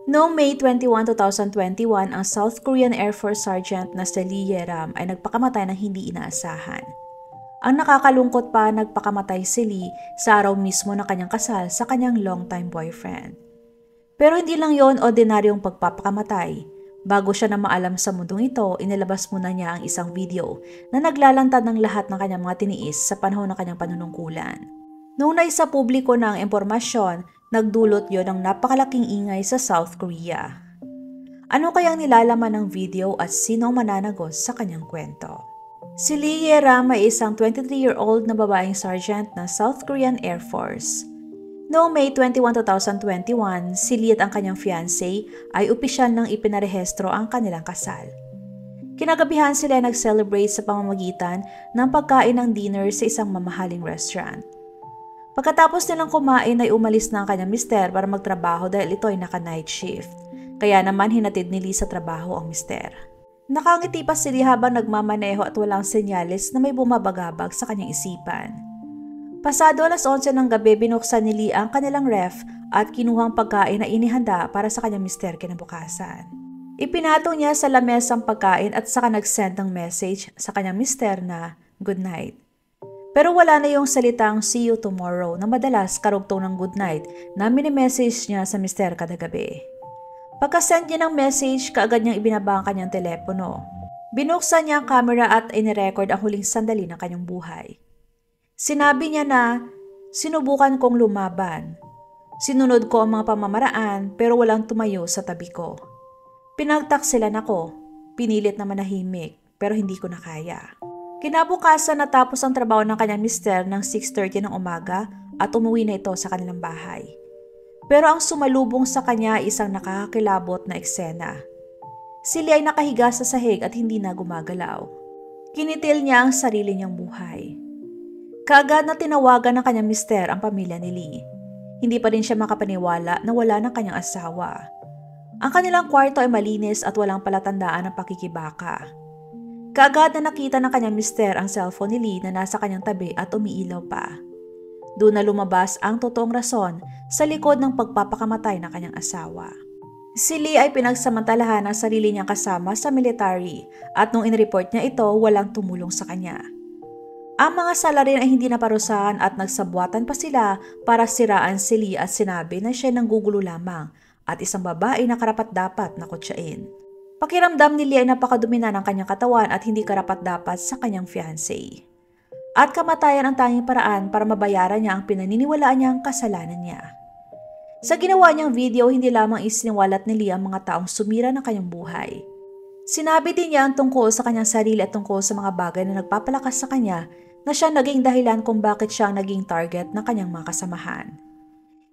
Noong May 21, 2021, ang South Korean Air Force Sergeant na si Lee Ye-ram ay nagpakamatay ng hindi inaasahan. Ang nakakalungkot pa, nagpakamatay si Lee sa araw mismo na kanyang kasal sa kanyang longtime boyfriend. Pero hindi lang yon ordinaryong pagpapakamatay. Bago siya na maalam sa mundong ito, inilabas muna niya ang isang video na naglalantad ng lahat ng kanyang mga tiniis sa panahon ng kanyang panunungkulan. Noong naisa publiko na ang impormasyon, nagdulot yon ng napakalaking ingay sa South Korea. Ano kayang nilalaman ng video at sino ang mananagos sa kanyang kwento? Si Lee Ye-ram ay isang 23-year-old na babaeng sergeant na South Korean Air Force. Noong May 21, 2021, si Lee at ang kanyang fiancé ay opisyal nang ipinarehistro ang kanilang kasal. Kinagabihan sila ay nag-celebrate sa pamamagitan ng pagkain ng dinner sa isang mamahaling restaurant. Pagkatapos nilang kumain ay umalis na ang kanyang mister para magtrabaho dahil ito ay naka-night shift. Kaya naman hinatid ni Lee sa trabaho ang mister. Nakangiti pa si Lee habang nagmamaneho at walang senyales na may bumabagabag sa kanyang isipan. Pasado alas 11 ng gabi, binuksan ni Lee ang kanilang ref at kinuhang pagkain na inihanda para sa kanyang mister kinabukasan. Ipinatong niya sa lamesa ang pagkain at saka nag-send ng message sa kanyang mister na good night. Pero wala na yung salitang see you tomorrow na madalas karugtong ng good night na mini-message niya sa mister kada gabi. Pagka-send niya ng message, kaagad niyang ibinaba ang kanyang telepono. Binuksan niya ang camera at inirecord ang huling sandali ng kanyang buhay. Sinabi niya na, sinubukan kong lumaban. Sinunod ko ang mga pamamaraan pero walang tumayo sa tabi ko. Pinagtaksilan ako. Pinilit na manahimik pero hindi ko na kaya. Kinabukasan natapos ang trabaho ng kanyang mister ng 6:30 ng umaga at umuwi na ito sa kanilang bahay. Pero ang sumalubong sa kanya ay isang nakakakilabot na eksena. Si Lee ay nakahiga sa sahig at hindi na gumagalaw. Kinitil niya ang sarili niyang buhay. Kaagad na tinawagan ng kanyang mister ang pamilya ni Lee. Hindi pa rin siya makapaniwala na wala ng kanyang asawa. Ang kanilang kwarto ay malinis at walang palatandaan ng pakikibaka. Kaagad na nakita ng kanyang mister ang cellphone ni Lee na nasa kanyang tabi at umiilaw pa. Doon na lumabas ang totoong rason sa likod ng pagpapakamatay ng kanyang asawa. Si Lee ay pinagsamantalahan ang sarili niyang kasama sa military at nung inreport niya ito, walang tumulong sa kanya. Ang mga salarin ay hindi naparusahan at nagsabwatan pa sila para siraan si Lee at sinabi na siya nanggugulo lamang at isang babae na karapat-dapat na kutsain. Pakiramdam ni Lee ay napakadumi na ng kanyang katawan at hindi karapat-dapat sa kanyang fiancé. At kamatayan ang tanging paraan para mabayaran niya ang pinaniniwalaan niyang kasalanan niya. Sa ginawa niyang video, hindi lamang isiniwalat ni Lee ang mga taong sumira ng kanyang buhay. Sinabi din niya ang tungkol sa kanyang sarili at tungkol sa mga bagay na nagpapalakas sa kanya na siya naging dahilan kung bakit siya ang naging target ng kanyang mga kasamahan.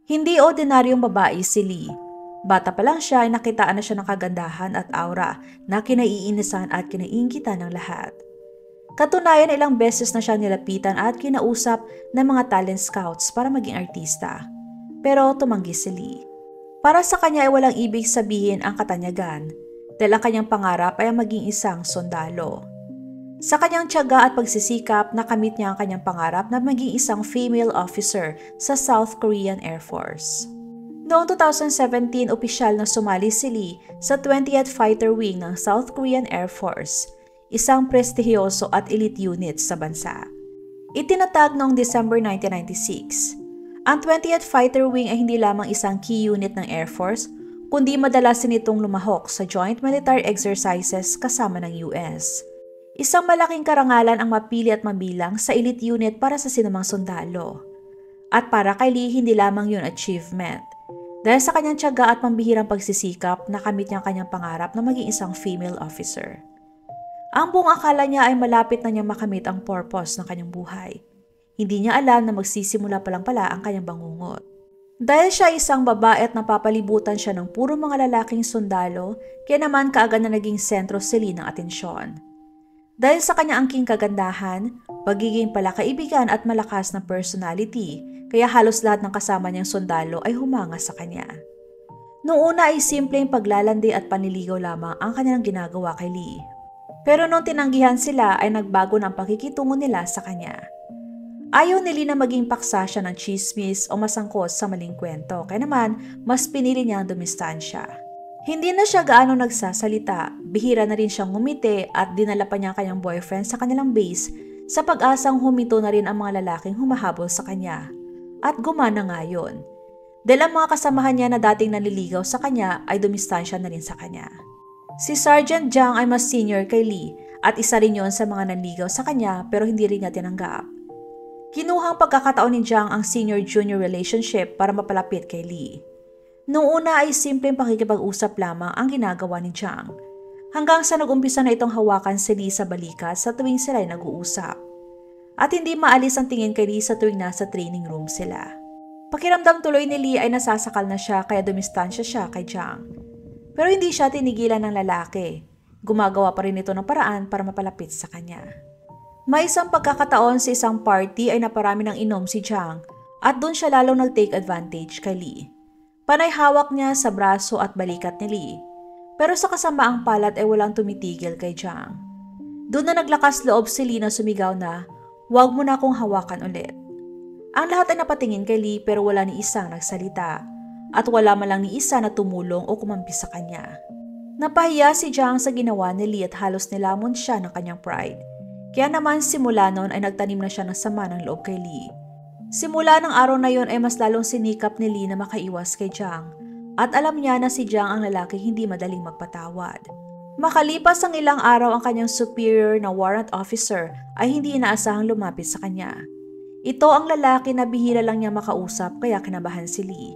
Hindi ordinaryong babae si Lee. Bata pa lang siya ay nakitaan na siya ng kagandahan at aura na kinaiinisan at kinaiinggitan ng lahat. Katunayan, ilang beses na siya nilapitan at kinausap ng mga talent scouts para maging artista. Pero tumanggi si Lee. Para sa kanya ay walang ibig sabihin ang katanyagan dahil ang kanyang pangarap ay maging isang sundalo. Sa kanyang tiyaga at pagsisikap, nakamit niya ang kanyang pangarap na maging isang female officer sa South Korean Air Force. Noong 2017, opisyal na sumali si Lee sa 20th Fighter Wing ng South Korean Air Force, isang prestihiyoso at elite unit sa bansa. Itinatag noong December 1996. Ang 20th Fighter Wing ay hindi lamang isang key unit ng Air Force, kundi madalas nitong lumahok sa joint military exercises kasama ng US. Isang malaking karangalan ang mapili at mabilang sa elite unit para sa sinumang sundalo. At para kay Lee, hindi lamang yun achievement. Dahil sa kanyang tiyaga at pambihirang pagsisikap, nakamit niya ang kanyang pangarap na maging isang female officer. Ang buong akala niya ay malapit na niyang makamit ang purpose ng kanyang buhay. Hindi niya alam na magsisimula pa lang pala ang kanyang bangungot. Dahil siya isang babae at napapalibutan siya ng puro mga lalaking sundalo, kaya naman kaagad na naging sentro si Lee ng atensyon. Dahil sa kanyang angking kagandahan, pagiging palakaibigan at malakas na personality, kaya halos lahat ng kasama niyang sundalo ay humanga sa kanya. Noong una ay simpleng paglalandi at panliligaw lamang ang kanilang ginagawa kay Lee. Pero nung tinanggihan sila ay nagbago na ang pakikitungo nila sa kanya. Ayaw ni Lee na maging paksa siya ng chismis o masangkot sa maling kwento, kaya naman mas pinili niyang dumistansya. Hindi na siya gaano nagsasalita, bihira na rin siyang ngumiti at dinala pa niya ang kanyang boyfriend sa kanilang base sa pag-asang huminto na rin ang mga lalaking humahabol sa kanya. At gumana nga yun. Dahil ang mga kasamahan niya na dating nanliligaw sa kanya ay dumistansya na rin sa kanya. Si Sergeant Jiang ay mas senior kay Lee at isa rin yon sa mga nanligaw sa kanya pero hindi rin niya tinanggap. Kinuhang pagkakataon ni Jiang ang senior-junior relationship para mapalapit kay Lee. Noong una ay simpleng pakikipag-usap lamang ang ginagawa ni Jiang, hanggang sa nag-umpisa na itong hawakan si Lee sa balikat sa tuwing sila ay nag-uusap. At hindi maalis ang tingin kay Lee sa tuwing nasa training room sila. Pakiramdam tuloy ni Lee ay nasasakal na siya kaya dumistansya siya kay Jiang. Pero hindi siya tinigilan ng lalaki. Gumagawa pa rin ito ng paraan para mapalapit sa kanya. May isang pagkakataon sa isang party ay naparami ng inom si Jiang at doon siya lalong nag-take advantage kay Lee. Panay hawak niya sa braso at balikat ni Lee. Pero sa kasamaang palad ay walang tumitigil kay Jiang. Doon na naglakas loob si Lee na sumigaw na, "Huwag mo na akong hawakan ulit." Ang lahat ay napatingin kay Lee pero wala ni isang nagsalita. At wala man lang ni isa na tumulong o kumampi sa kanya. Napahiya si Jiang sa ginawa ni Lee at halos nilamon siya ng kanyang pride. Kaya naman simula noon ay nagtanim na siya ng sama ng loob kay Lee. Simula ng araw na yon ay mas lalong sinikap ni Lee na makaiwas kay Jiang at alam niya na si Jiang ang lalaki hindi madaling magpatawad. Makalipas ang ilang araw ang kanyang superior na warrant officer ay hindi inaasahang lumapit sa kanya. Ito ang lalaki na bihira lang niya makausap kaya kinabahan si Lee.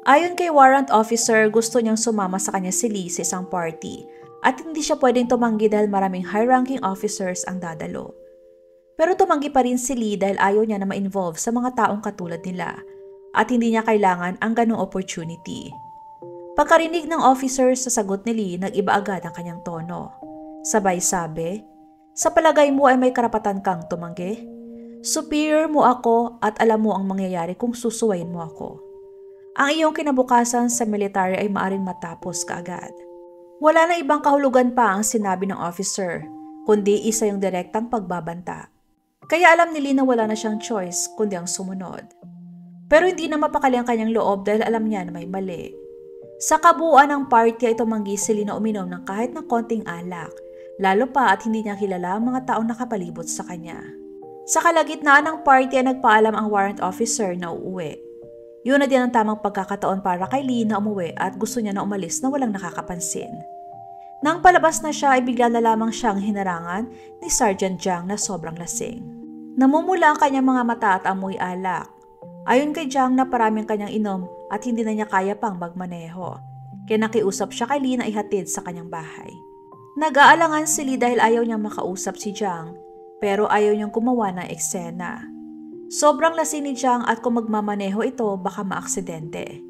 Ayon kay warrant officer, gusto niyang sumama sa kanya si Lee sa isang party at hindi siya pwedeng tumanggi dahil maraming high-ranking officers ang dadalo. Pero tumanggi pa rin si Lee dahil ayaw niya na ma-involve sa mga taong katulad nila at hindi niya kailangan ang ganong opportunity. Pagkarinig ng officer sa sagot ni Lee, nag-iba agad ang kanyang tono. Sabay sabi, "Sa palagay mo ay may karapatan kang tumanggi? Superior mo ako at alam mo ang mangyayari kung susuwayin mo ako. Ang iyong kinabukasan sa military ay maaring matapos kaagad." Wala na ibang kahulugan pa ang sinabi ng officer, kundi isa yung direktang pagbabanta. Kaya alam ni Lee na wala na siyang choice kundi ang sumunod. Pero hindi na mapakali ang kanyang loob dahil alam niya na may mali. Sa kabuuan ng party ay tumanggi si Lee na uminom ng kahit na konting alak, lalo pa at hindi niya kilala ang mga taong nakapalibot sa kanya. Sa kalagitnaan ng party ay nagpaalam ang warrant officer na uuwi. Yun na din ang tamang pagkakataon para kay Lee na umuwi at gusto niya na umalis na walang nakakapansin. Nang palabas na siya ay bigla na lamang siyang hinarangan ni Sergeant Jiang na sobrang lasing. Namumula ang kanyang mga mata at amoy alak. Ayon kay Jiang na paraming kanyang inom at hindi na niya kaya pang magmaneho. Kaya nakiusap siya kay Lee na ihatid sa kanyang bahay. Nag-aalangan si Lee dahil ayaw niyang makausap si Jiang pero ayaw niyang gumawa ng eksena. Sobrang lasing ni Jiang at kung magmamaneho ito baka maaksidente.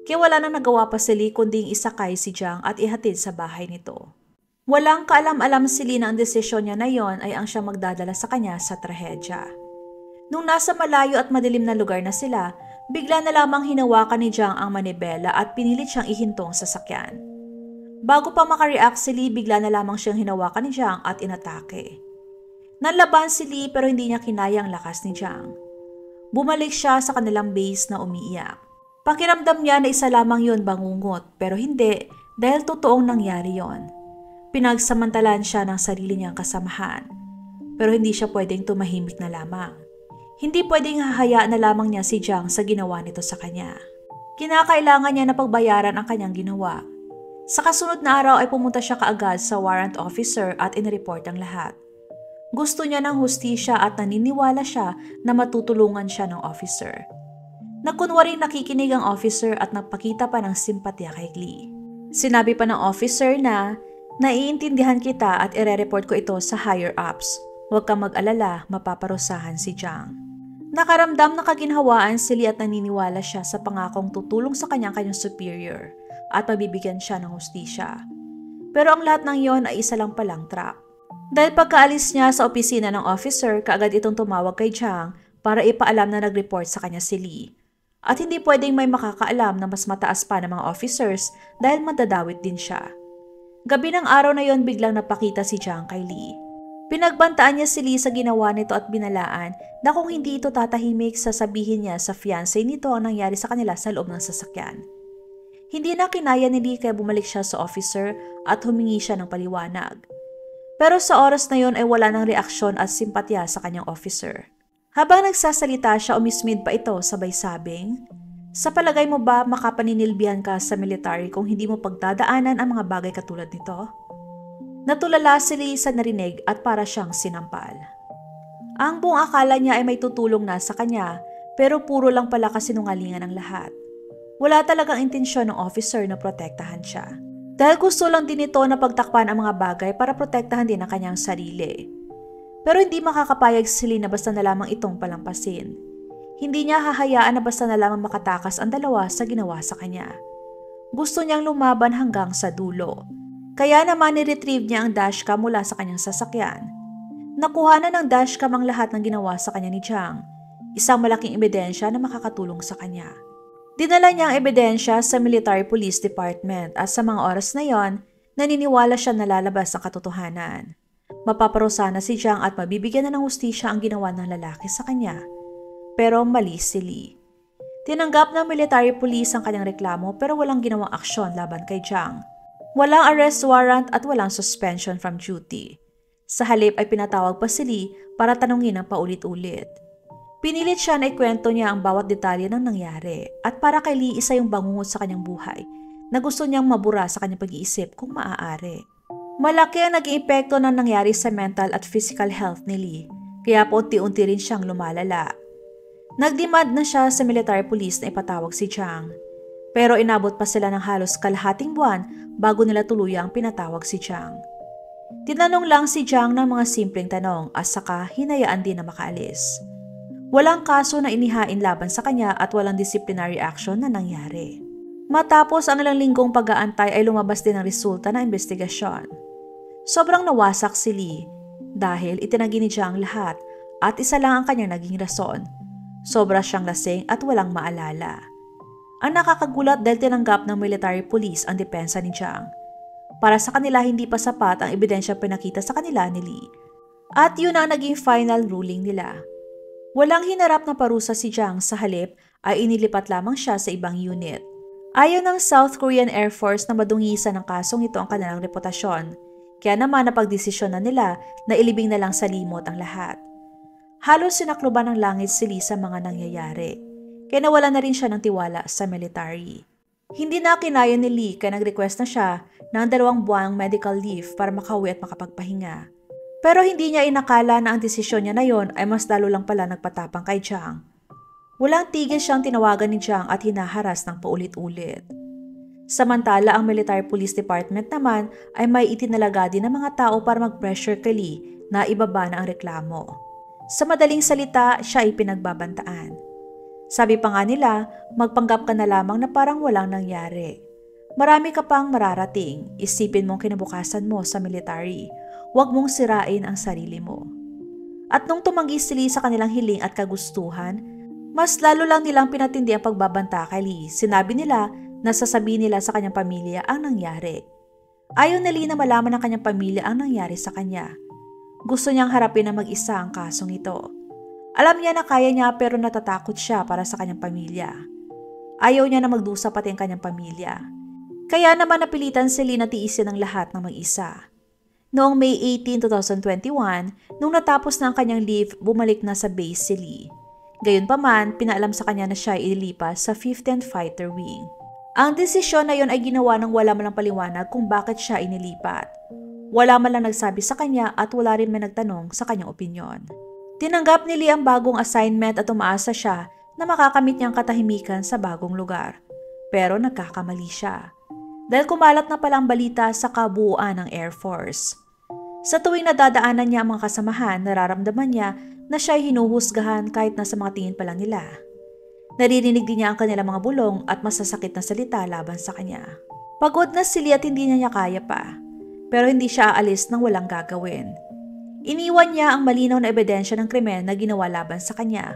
Kaya wala nang nagawa pa si Lee kundi isakay si Jiang at ihatid sa bahay nito. Walang kaalam-alam si Lee na ang desisyon niya na yon ay ang siyang magdadala sa kanya sa trahedya. Nung nasa malayo at madilim na lugar na sila, bigla na lamang hinawakan ni Jiang ang manibela at pinilit siyang ihintong sa sakyan. Bago pa makareact si Lee, bigla na lamang siyang hinawakan ni Jiang at inatake. Nanlaban si Lee pero hindi niya kinaya ang lakas ni Jiang. Bumalik siya sa kanilang base na umiiyak. Pakiramdam niya na isa lamang yon bangungot pero hindi dahil totoong nangyari yon. Pinagsamantalaan siya ng sarili niyang kasamahan. Pero hindi siya pwedeng tumahimik na lamang. Hindi pwedeng hahayaan na lamang niya si Jiang sa ginawa nito sa kanya. Kinakailangan niya na pagbayaran ang kanyang ginawa. Sa kasunod na araw ay pumunta siya kaagad sa warrant officer at inireport ang lahat. Gusto niya ng hustisya at naniniwala siya na matutulungan siya ng officer. Nakunwaring nakikinig ang officer at nagpakita pa ng simpatya kay Lee. Sinabi pa ng officer na, "Naiintindihan kita at ire-report ko ito sa higher ups. Huwag kang mag-alala, mapaparusahan si Jiang." Nakaramdam na kaginhawaan si Lee at naniniwala siya sa pangakong tutulong sa kanyang superior at mabibigyan siya ng hustisya. Pero ang lahat ng yon ay isa lang palang trap. Dahil pagkaalis niya sa opisina ng officer, kaagad itong tumawag kay Jiang para ipaalam na nag-report sa kanya si Lee. At hindi pwedeng may makakaalam na mas mataas pa ng mga officers dahil madadawit din siya. Gabi ng araw na yon biglang napakita si Jiang kay Lee. Pinagbantaan niya si Lee sa ginawa nito at binalaan na kung hindi ito tatahimik sasabihin niya sa fiancé nito ang nangyari sa kanila sa loob ng sasakyan. Hindi na kinaya ni Lee kaya bumalik siya sa officer at humingi siya ng paliwanag. Pero sa oras na yon ay wala ng reaksyon at simpatya sa kanyang officer. Habang nagsasalita siya, umismid pa ito sabay sabing, "Sa palagay mo ba makapaninilbihan ka sa military kung hindi mo pagdadaanan ang mga bagay katulad nito?" Natulala si Lee sa narinig at para siyang sinampal. Ang buong akala niya ay may tutulong na sa kanya pero puro lang pala kasinungalingan ang lahat. Wala talagang intensyon ng officer na protektahan siya. Dahil gusto lang din ito na pagtakpan ang mga bagay para protektahan din ang kanyang sarili. Pero hindi makakapayag si Lee na basta na lamang itong palampasin. Hindi niya hahayaan na basta na lamang makatakas ang dalawa sa ginawa sa kanya. Gusto niyang lumaban hanggang sa dulo. Kaya naman ni-retrieve niya ang dashcam mula sa kanyang sasakyan. Nakuha na ng dashcam ang lahat ng ginawa sa kanya ni Jiang, isang malaking ebidensya na makakatulong sa kanya. Dinala niya ang ebidensya sa Military Police Department at sa mga oras na yon, naniniwala siya na lalabas ang katotohanan. Mapaparusa na si Jiang at mabibigyan na ng hustisya ang ginawa ng lalaki sa kanya. Pero mali si Lee. Tinanggap ng military police ang kanyang reklamo pero walang ginawang aksyon laban kay Jiang. Walang arrest warrant at walang suspension from duty. Sa halip ay pinatawag pa si Lee para tanungin ng paulit-ulit. Pinilit siya na ikwento niya ang bawat detalye ng nangyari at para kay Lee isa yung bangungot sa kanyang buhay na gusto niyang mabura sa kanyang pag-iisip kung maaari. Malaki ang naging epekto ng nangyari sa mental at physical health ni Lee kaya po unti-unti rin siyang lumalala. Nagdemand na siya sa military police na ipatawag si Jiang pero inabot pa sila ng halos kalahating buwan bago nila tuluyang pinatawag si Jiang. Tinanong lang si Jiang ng mga simpleng tanong at saka hinayaan din na makaalis. Walang kaso na inihain laban sa kanya at walang disciplinary action na nangyari. Matapos ang ilang linggong pag-aantay ay lumabas din ang resulta ng investigasyon. Sobrang nawasak si Lee dahil itinanggi ni Jiang lahat at isa lang ang kanyang naging rason. Sobra siyang lasing at walang maalala. Ang nakakagulat dahil tinanggap ng military police ang depensa ni Jiang. Para sa kanila hindi pa sapat ang ebidensya pinakita sa kanila ni Lee. At yun ang naging final ruling nila. Walang hinarap na parusa si Jiang, sa halip ay inilipat lamang siya sa ibang unit. Ayaw ng South Korean Air Force na madungisan ng kasong ito ang kanilang reputasyon. Kaya naman napagdesisyon na nila na ilibing na lang sa limot ang lahat. Halos sinakluban ng langit si Lee sa mga nangyayari. Kaya nawala na rin siya ng tiwala sa military. Hindi na kinaya ni Lee kaya nag-request na siya ng 2 buwang medical leave para makauwi at makapagpahinga. Pero hindi niya inakala na ang desisyon niya na yon ay mas lalo lang pala nagpatapang kay Jiang. Walang tigil siyang tinawagan ni Jiang at hinaharas ng paulit-ulit. Samantala ang Military Police Department naman ay may itinalaga din ng mga tao para mag-pressure kay Lee na ibaba na ang reklamo. Sa madaling salita, siya ay pinagbabantaan. Sabi pa nga nila, magpanggap ka na lamang na parang walang nangyari. Marami ka pang mararating, isipin mong kinabukasan mo sa military. Huwag mong sirain ang sarili mo. At nung tumanggi si Lee sa kanilang hiling at kagustuhan, mas lalo lang nilang pinatindi ang pagbabanta kay Lee. Sinabi nila na sasabihin nila sa kanyang pamilya ang nangyari. Ayaw ni Lee na malaman ng kanyang pamilya ang nangyari sa kanya. Gusto niyang harapin na mag-isa ang kasong ito. Alam niya na kaya niya pero natatakot siya para sa kanyang pamilya. Ayaw niya na magdusa pati ang kanyang pamilya. Kaya naman napilitan si Lee na tiisin ang lahat ng mag-isa. Noong May 18, 2021, nung natapos na ang kanyang leave, bumalik na sa base si Lee. Gayunpaman, pinaalam sa kanya na siya ay ililipas sa 15th Fighter Wing. Ang desisyon na yon ay ginawa ng wala man lang paliwanag kung bakit siya inilipat. Wala man lang nagsabi sa kanya at wala rin man nagtanong sa kanyang opinyon. Tinanggap ni Lee ang bagong assignment at umaasa siya na makakamit niyang katahimikan sa bagong lugar. Pero nagkakamali siya. Dahil kumalat na palang balita sa kabuuan ng Air Force. Sa tuwing nadadaanan niya ang mga kasamahan, nararamdaman niya na siya ay hinuhusgahan kahit nasa mga tingin pa lang nila. Naririnig din niya ang kanilang mga bulong at masasakit na salita laban sa kanya. Pagod na si Lee at hindi niya kaya pa, pero hindi siya aalis nang walang gagawin. Iniwan niya ang malinaw na ebidensya ng krimen na ginawa laban sa kanya.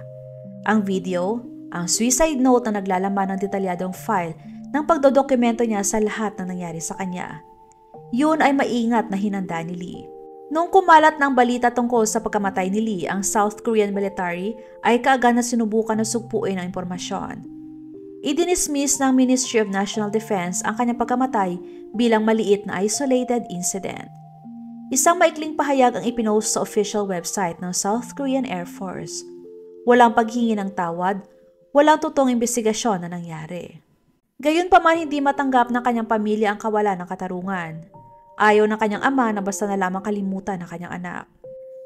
Ang video, ang suicide note na naglalaman ng detalyadong file ng pagdodokumento niya sa lahat ng nangyari sa kanya. Yun ay maingat na hinanda ni Lee. Nung kumalat ng balita tungkol sa pagkamatay ni Lee, ang South Korean military ay kaagad na sinubukan na sugpuin ang impormasyon. Idinismiss ng Ministry of National Defense ang kanyang pagkamatay bilang maliit na isolated incident. Isang maikling pahayag ang ipinost sa official website ng South Korean Air Force. Walang paghingi ng tawad, walang totoong imbestigasyon na nangyari. Gayunpaman hindi matanggap ng kanyang pamilya ang kawalan ng katarungan. Ayaw ng kanyang ama na basta na lamang kalimutan ng kanyang anak.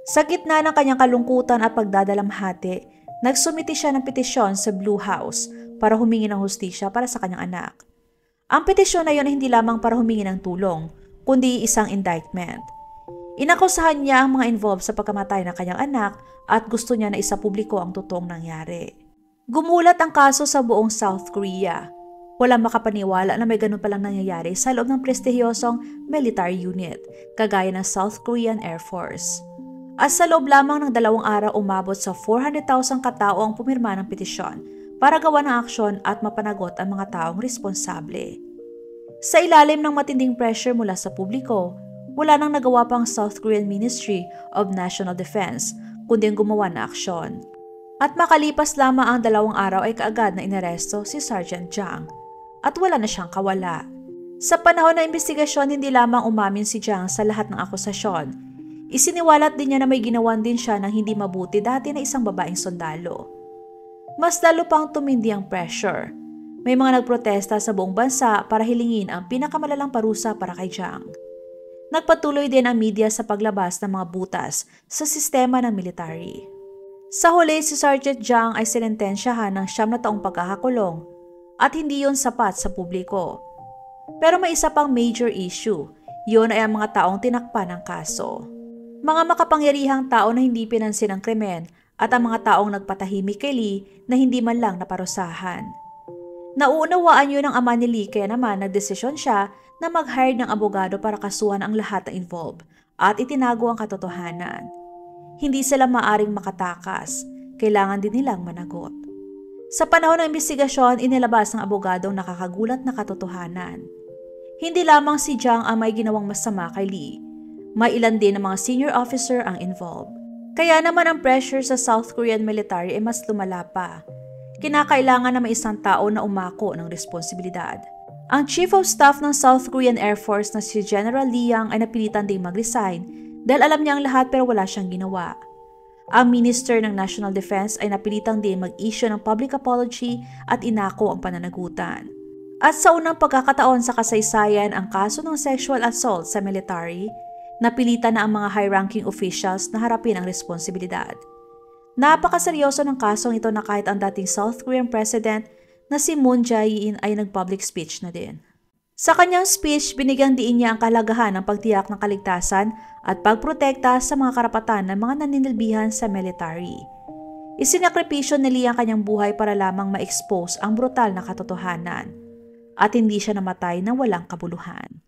Sa gitna ng kanyang kalungkutan at pagdadalamhati, nagsumiti siya ng petisyon sa Blue House para humingi ng hustisya para sa kanyang anak. Ang petisyon na iyon ay hindi lamang para humingi ng tulong, kundi isang indictment. Inakusahan niya ang mga involved sa pagkamatay ng kanyang anak at gusto niya na isapubliko ang totoong nangyari. Gumulat ang kaso sa buong South Korea. Walang makapaniwala na may ganun palang nangyayari sa loob ng prestihiyosong military unit, kagaya ng South Korean Air Force. At sa loob lamang ng 2 araw umabot sa 400,000 katao ang pumirma ng petisyon para gawa ng aksyon at mapanagot ang mga taong responsable. Sa ilalim ng matinding pressure mula sa publiko, wala nang nagawa pang South Korean Ministry of National Defense kundi ang gumawa ng aksyon. At makalipas lamang ang 2 araw ay kaagad na inaresto si Sergeant Jang at wala na siyang kawala. Sa panahon ng investigasyon, hindi lamang umamin si Jang sa lahat ng akusasyon. Isiniwalat din niya na may ginawan din siya ng hindi mabuti dati na isang babaeng sundalo. Mas lalo pang tumindi ang pressure. May mga nagprotesta sa buong bansa para hilingin ang pinakamalalang parusa para kay Jang. Nagpatuloy din ang media sa paglabas ng mga butas sa sistema ng military. Sa huli, si Sergeant Jang ay sinentensyahan ng 9 na taong pagkakakulong at hindi yon sapat sa publiko. Pero may isa pang major issue, yun ay ang mga taong tinakpan ng kaso. Mga makapangyarihang tao na hindi pinansin ang krimen at ang mga taong nagpatahimik kay Lee na hindi man lang naparusahan. Nauunawaan yun ng ama ni Lee kaya naman nagdesisyon siya na mag-hire ng abogado para kasuhan ang lahat na involved at itinago ang katotohanan. Hindi sila maaring makatakas, kailangan din nilang managot. Sa panahon ng investigasyon, inilabas ng abogadong nakakagulat na katotohanan. Hindi lamang si Jang ang may ginawang masama kay Lee. May ilan din ng mga senior officer ang involved. Kaya naman ang pressure sa South Korean military ay mas lumala pa. Kinakailangan na may isang tao na umako ng responsibilidad. Ang Chief of Staff ng South Korean Air Force na si General Lee Yang ay napilitan ding mag-resign dahil alam niya ang lahat pero wala siyang ginawa. Ang Minister ng National Defense ay napilitang din mag-issue ng public apology at inako ang pananagutan. At sa unang pagkakataon sa kasaysayan ang kaso ng sexual assault sa military, napilitan na ang mga high-ranking officials na harapin ang responsibilidad. Napakaseryoso ng kasong ito na kahit ang dating South Korean President na si Moon Jae-in ay nag-public speech na din. Sa kanyang speech, binigyang diin niya ang kahalagahan ng pagtiyak ng kaligtasan at pagprotekta sa mga karapatan ng mga naninilbihan sa military. Isinakripisyo ni Lee ang kanyang buhay para lamang ma-expose ang brutal na katotohanan at hindi siya namatay ng walang kabuluhan.